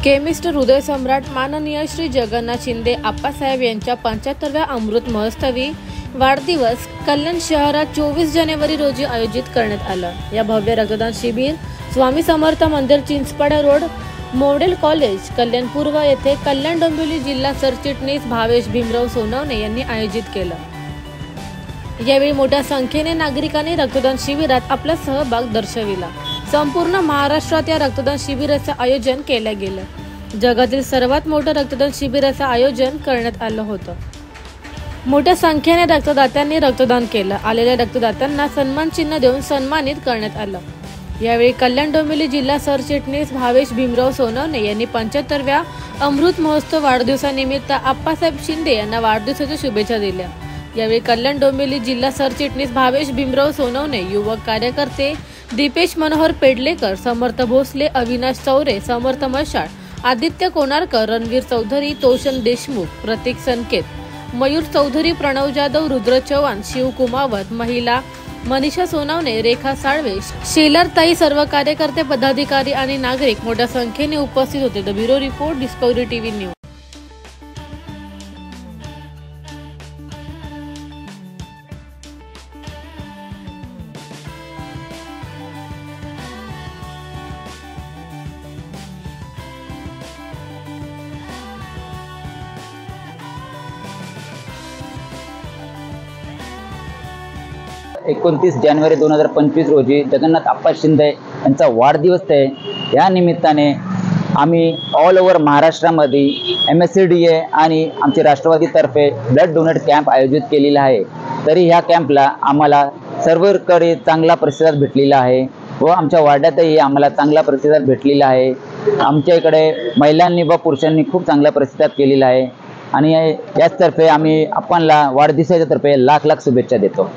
Chemist हृदय सम्राट माननीय श्री जगन्नाथ शिंदे आप्पासाहेब यांच्या 75व्या अमृत महोत्सवी वाढदिवस कल्याण शहरात 24 जानेवारी रोजी आयोजित करण्यात आलं। या भव्य रक्तदान शिबिर स्वामी समर्थ मंदिर चिंचपाडा रोड मॉडेल कॉलेज कल्याण पूर्व येथे कल्याण डोंबिवली जिल्हा सरचिटणीस भावेश भीमराव सोनवणे यांनी आयोजित केलं। यावेळी मोठ्या संख्येने नागरिकांनी रक्तदान शिबिरात आपला सहभाग दर्शविला। संपूर्ण महाराष्ट्रात या रक्तदान शिबिराचे आयोजन केले गेले। जगातील सर्वात मोठे रक्तदान शिबिराचे आयोजन करण्यात आलं होतं। मोठ्या संख्येने रक्तदात्यांनी रक्तदान केलं। आलेल्या रक्तदात्यांना सन्मान चिन्ह देऊन सन्मानित करण्यात आलं। यावेळी कल्याण डोंबिवली जिल्हा सरचिटणीस भावेश भीमराव सोनवणे यांनी 75व्या अमृत महोत्सव वाढदिवसानिमित्त आप्पासाहेब शिंदे यांना वाढदिवसाच्या शुभेच्छा दिल्या। यावेळी कल्याण डोंबिवली जिल्हा सरचिटणीस भावेश भीमराव सोनवणे, युवक कार्यकर्ते दीपेश मनोहर पेडलेकर, समर्थ भोसले, अविनाश चौरे, समर्थ मशाळ, आदित्य कोणारकर, रणवीर चौधरी, तोषण देशमुख, प्रतीक संकेत, मयूर चौधरी, प्रणव जाधव, रुद्र चव्हाण, शिव कुमावत, महिला मनीषा सोनवणे, रेखा साळवे, शेलर ताई, सर्व कार्यकर्ते, पदाधिकारी आणि नागरिक मोठ्या संख्येने उपस्थित होते। The bureau report, discovery TV news. एकोणतीस जानेवारी 2025 रोजी जगन्नाथ आप्पा शिंदे यांचा वाढदिवस आहे। या निमित्ताने आम्ही ऑल ओव्हर महाराष्ट्रामध्ये MSCDA आणि आमचे राष्ट्रवादीतर्फे ब्लड डोनेट कॅम्प आयोजित केलेला आहे। तरी ह्या कॅम्पला आम्हाला सर्वकडे चांगला प्रतिसाद भेटलेला आहे व आमच्या वार्डातही आम्हाला चांगला प्रतिसाद भेटलेला आहे। आमच्या इकडे महिलांनी व पुरुषांनी खूप चांगला प्रतिसाद केलेला आहे आणि याचतर्फे आम्ही आपणला वाढदिवसाच्या तर्फे लाख लाख शुभेच्छा देतो।